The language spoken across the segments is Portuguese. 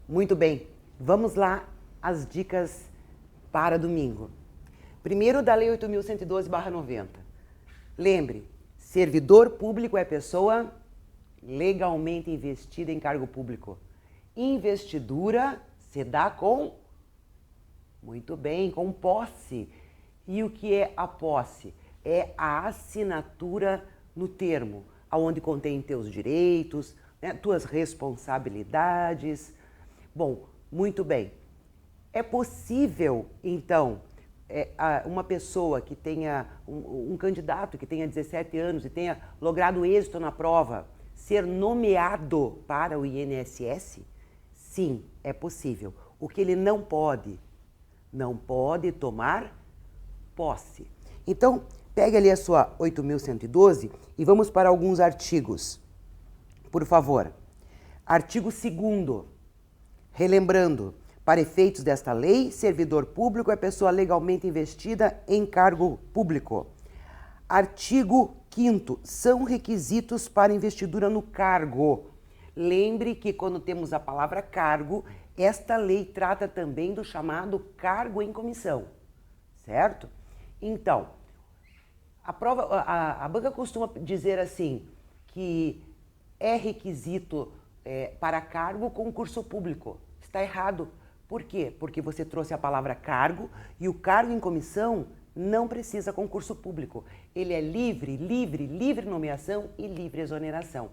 Muito bem, vamos lá as dicas para domingo. Primeiro, da Lei 8.112/90. Lembre, servidor público é pessoa legalmente investida em cargo público. Investidura se dá com, muito bem, com posse. E o que é a posse? É a assinatura no termo, onde contém teus direitos, né, tuas responsabilidades. Bom, muito bem. É possível, então, uma pessoa que tenha, um candidato que tenha 17 anos e tenha logrado êxito na prova, ser nomeado para o INSS? Sim, é possível. O que ele não pode tomar posse. Então, pegue ali a sua 8.112 e vamos para alguns artigos. Por favor. Artigo 2º. Relembrando, para efeitos desta lei, servidor público é pessoa legalmente investida em cargo público. Artigo 5º. São requisitos para investidura no cargo. Lembre que quando temos a palavra cargo, esta lei trata também do chamado cargo em comissão, certo? Então, a banca costuma dizer assim, que é requisito para cargo concurso público. Está errado. Por quê? Porque você trouxe a palavra cargo e o cargo em comissão não precisa concurso público. Ele é livre nomeação e livre exoneração.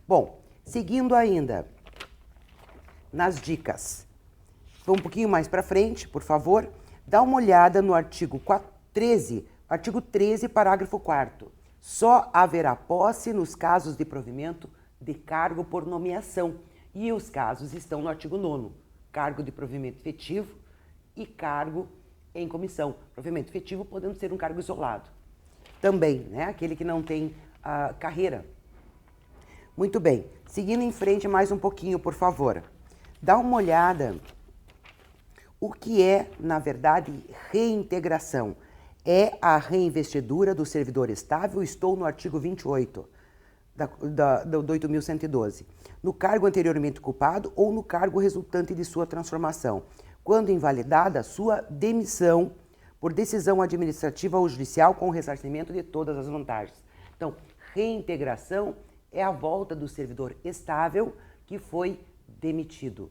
Bom, seguindo ainda nas dicas. Vamos um pouquinho mais para frente, por favor. Dá uma olhada no artigo 13, parágrafo 4º. Só haverá posse nos casos de provimento de cargo por nomeação. E os casos estão no artigo 9º. Cargo de provimento efetivo e cargo em comissão. Provimento efetivo podendo ser um cargo isolado. Também, né? Aquele que não tem carreira. Muito bem. Seguindo em frente mais um pouquinho, por favor. Dá uma olhada o que é, na verdade, reintegração. É a reinvestidura do servidor estável. Estou no artigo 28 do 8.112. No cargo anteriormente ocupado ou no cargo resultante de sua transformação, quando invalidada a sua demissão por decisão administrativa ou judicial com o ressarcimento de todas as vantagens. Então, reintegração é a volta do servidor estável que foi demitido.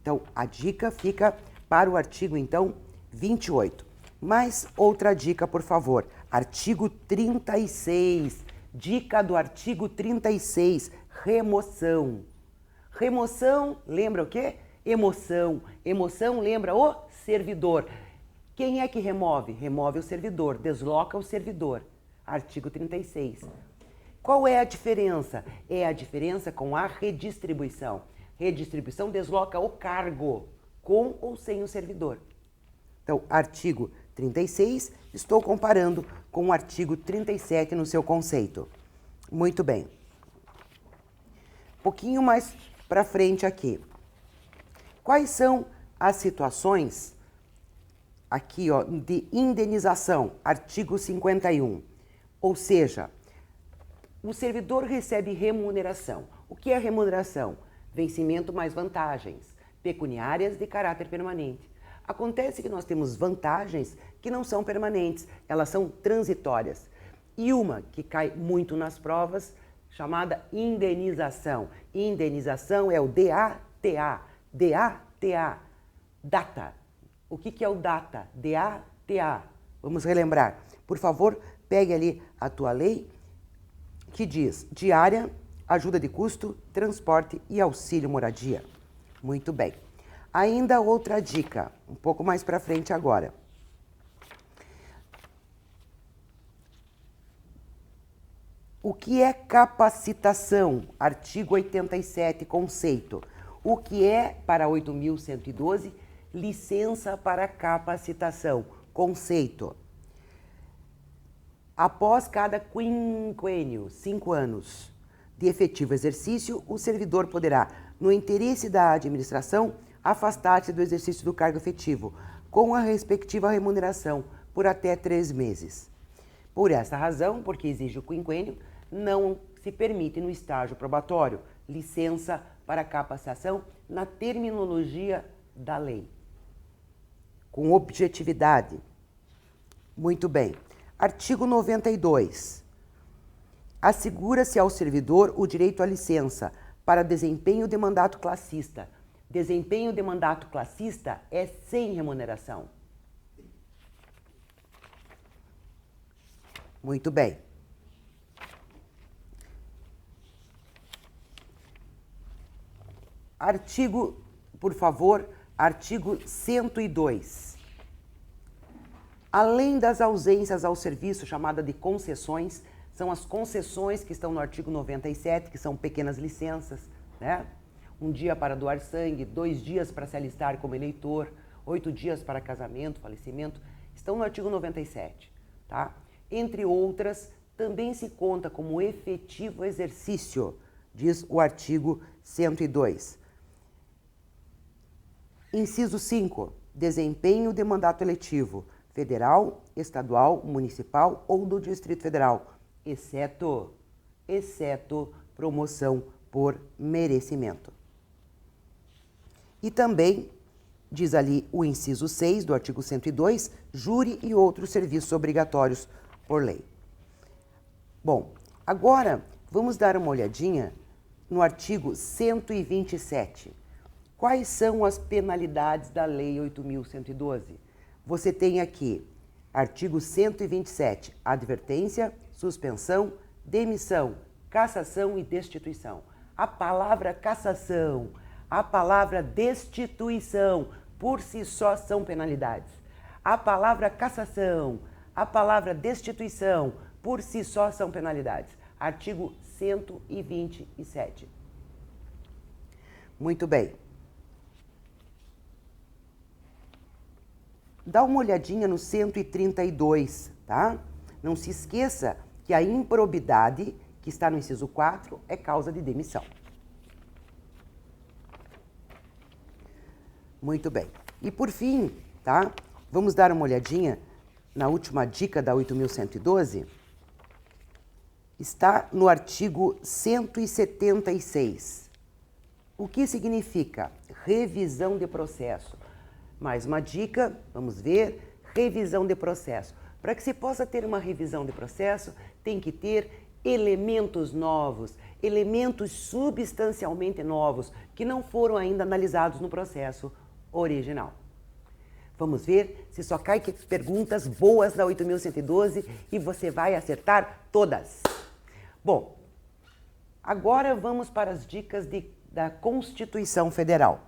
Então, a dica fica para o artigo, então, 28. Mais outra dica, por favor. Artigo 36. Dica do artigo 36. Remoção. Remoção, lembra o quê? Emoção. Emoção lembra o servidor. Quem é que remove? Remove o servidor, desloca o servidor. Artigo 36. Qual é a diferença? É a diferença com a redistribuição. Redistribuição desloca o cargo, com ou sem o servidor. Então, artigo 36, estou comparando com o artigo 37 no seu conceito. Muito bem. Um pouquinho mais para frente aqui. Quais são as situações aqui, ó, de indenização? Artigo 51. Ou seja, o servidor recebe remuneração. O que é remuneração? Vencimento mais vantagens pecuniárias de caráter permanente. Acontece que nós temos vantagens que não são permanentes, elas são transitórias. E uma que cai muito nas provas, chamada indenização. Indenização é o DATA. DATA. Data. O que é o DATA? DATA. Vamos relembrar. Por favor, pegue ali a tua lei que diz diária, ajuda de custo, transporte e auxílio moradia. Muito bem. Ainda outra dica, um pouco mais para frente agora. O que é capacitação? Artigo 87, conceito. O que é, para 8.112, licença para capacitação? Conceito. Após cada quinquênio, 5 anos de efetivo exercício, o servidor poderá, no interesse da administração, afastar-se do exercício do cargo efetivo, com a respectiva remuneração, por até 3 meses. Por essa razão, porque exige o quinquênio, não se permite no estágio probatório licença para capacitação na terminologia da lei, com objetividade. Muito bem. Artigo 92. Assegura-se ao servidor o direito à licença para desempenho de mandato classista. Desempenho de mandato classista é sem remuneração. Muito bem. Artigo, por favor, artigo 102. Além das ausências ao serviço, chamada de concessões, são as concessões que estão no artigo 97, que são pequenas licenças, né? 1 dia para doar sangue, 2 dias para se alistar como eleitor, 8 dias para casamento, falecimento, estão no artigo 97, tá? Entre outras, também se conta como efetivo exercício, diz o artigo 102. Inciso 5. Desempenho de mandato eletivo, federal, estadual, municipal ou do Distrito Federal, exceto promoção por merecimento. E também, diz ali o inciso 6 do artigo 102, júri e outros serviços obrigatórios por lei. Bom, agora vamos dar uma olhadinha no artigo 127. Quais são as penalidades da Lei 8.112? Você tem aqui, artigo 127, advertência, suspensão, demissão, cassação e destituição. A palavra cassação, a palavra destituição, por si só são penalidades. A palavra cassação, a palavra destituição, por si só são penalidades. Artigo 127. Muito bem. Dá uma olhadinha no 132, tá? Não se esqueça que a improbidade, que está no inciso 4, é causa de demissão. Muito bem. E por fim, tá? Vamos dar uma olhadinha na última dica da 8.112. Está no artigo 176. O que significa revisão de processo? Mais uma dica, vamos ver, revisão de processo. Para que se possa ter uma revisão de processo, tem que ter elementos novos, elementos substancialmente novos, que não foram ainda analisados no processo original. Vamos ver se só cai perguntas boas da 8.112 e você vai acertar todas. Bom, agora vamos para as dicas da Constituição Federal.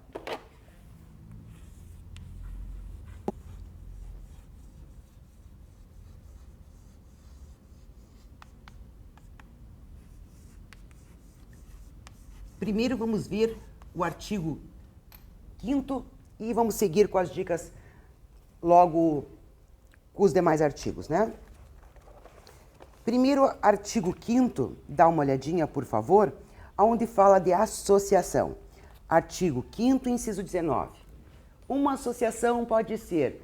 Primeiro vamos ver o artigo 5º e vamos seguir com as dicas logo com os demais artigos, né? Primeiro, artigo 5º, dá uma olhadinha, por favor, onde fala de associação. Artigo 5º, inciso 19. Uma associação pode ser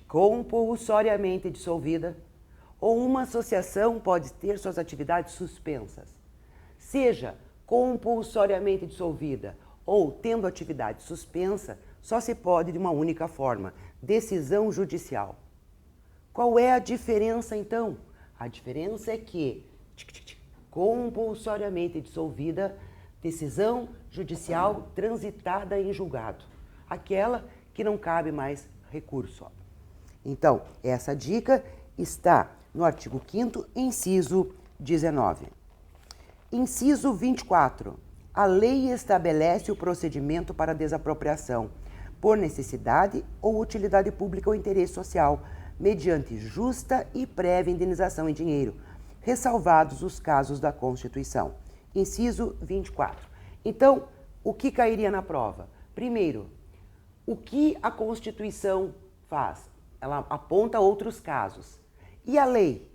compulsoriamente dissolvida ou uma associação pode ter suas atividades suspensas. Seja compulsoriamente dissolvida ou tendo atividade suspensa, só se pode de uma única forma, decisão judicial. Qual é a diferença, então? A diferença é que, compulsoriamente dissolvida, decisão judicial transitada em julgado. Aquela que não cabe mais recurso. Então, essa dica está no artigo 5º, inciso 19. Inciso 24. A lei estabelece o procedimento para desapropriação por necessidade ou utilidade pública ou interesse social, mediante justa e prévia indenização em dinheiro, ressalvados os casos da Constituição. Inciso 24. Então, o que cairia na prova? Primeiro, o que a Constituição faz? Ela aponta outros casos. E a lei?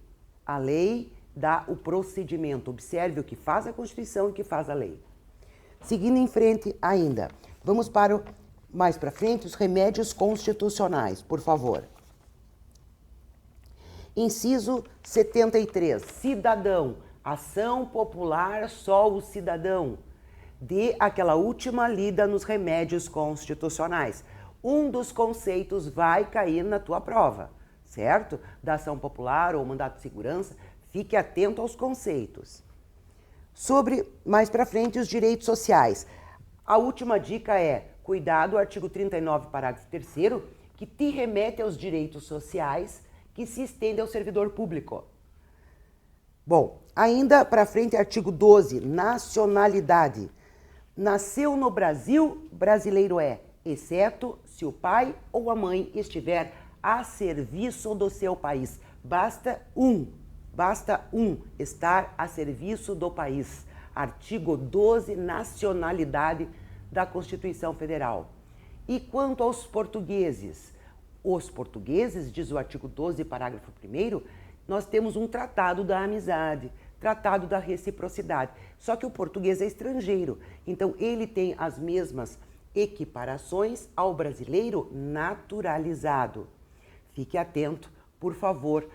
A lei dá o procedimento. Observe o que faz a Constituição e o que faz a lei. Seguindo em frente ainda, vamos para mais para frente os remédios constitucionais, por favor. Inciso 73. Cidadão. Ação popular só o cidadão. dê aquela última lida nos remédios constitucionais. Um dos conceitos vai cair na tua prova, certo? Da ação popular ou mandato de segurança, fique atento aos conceitos. Sobre, mais para frente, os direitos sociais. A última dica é, cuidado, artigo 39, parágrafo 3º, que te remete aos direitos sociais que se estende ao servidor público. Bom, ainda para frente, artigo 12, nacionalidade. Nasceu no Brasil, brasileiro é, exceto se o pai ou a mãe estiver a serviço do seu país. Basta um estar a serviço do país. Artigo 12, nacionalidade da Constituição Federal. E quanto aos portugueses? Os portugueses, diz o artigo 12, parágrafo 1º, nós temos um tratado da amizade, tratado da reciprocidade. Só que o português é estrangeiro, então ele tem as mesmas equiparações ao brasileiro naturalizado. Fique atento, por favor,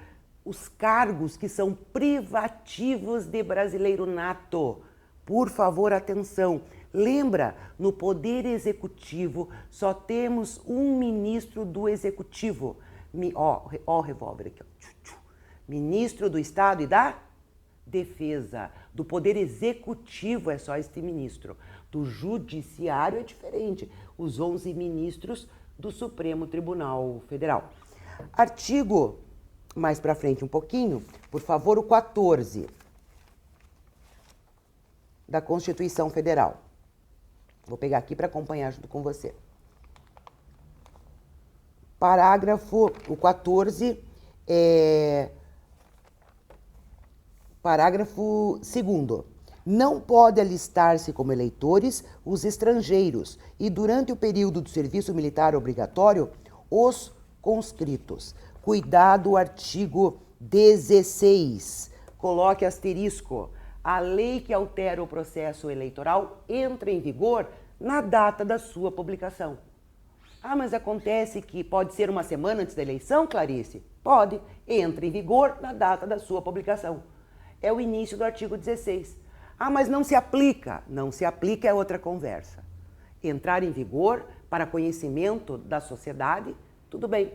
os cargos que são privativos de brasileiro nato. Por favor, atenção. Lembra, no Poder Executivo só temos um ministro do Executivo. Ó o revólver aqui. Ó. Ministro do Estado e da Defesa. Do Poder Executivo é só este ministro. Do Judiciário é diferente. Os 11 ministros do Supremo Tribunal Federal. Artigo, mais para frente um pouquinho, por favor, o 14 da Constituição Federal. Vou pegar aqui para acompanhar junto com você. Parágrafo, o 14, parágrafo 2º. Não pode alistar-se como eleitores os estrangeiros e, durante o período do serviço militar obrigatório, os conscritos. Cuidado, artigo 16. Coloque asterisco. A lei que altera o processo eleitoral entra em vigor na data da sua publicação. Ah, mas acontece que pode ser uma semana antes da eleição, Clarice? Pode. Entra em vigor na data da sua publicação. É o início do artigo 16. Ah, mas não se aplica. Não se aplica é outra conversa. Entrar em vigor para conhecimento da sociedade, tudo bem.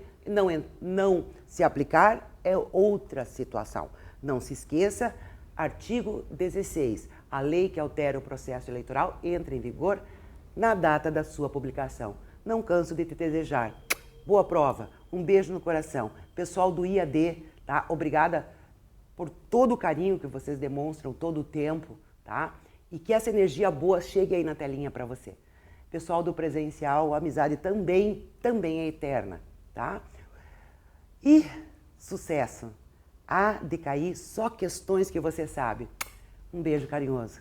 Não se aplicar é outra situação. Não se esqueça, artigo 16. A lei que altera o processo eleitoral entra em vigor na data da sua publicação. Não canso de te desejar. Boa prova. Um beijo no coração. Pessoal do IAD, tá? Obrigada por todo o carinho que vocês demonstram todo o tempo, tá? E que essa energia boa chegue aí na telinha para você. Pessoal do presencial, a amizade também é eterna, tá? E sucesso. Há de cair só questões que você sabe. Um beijo carinhoso.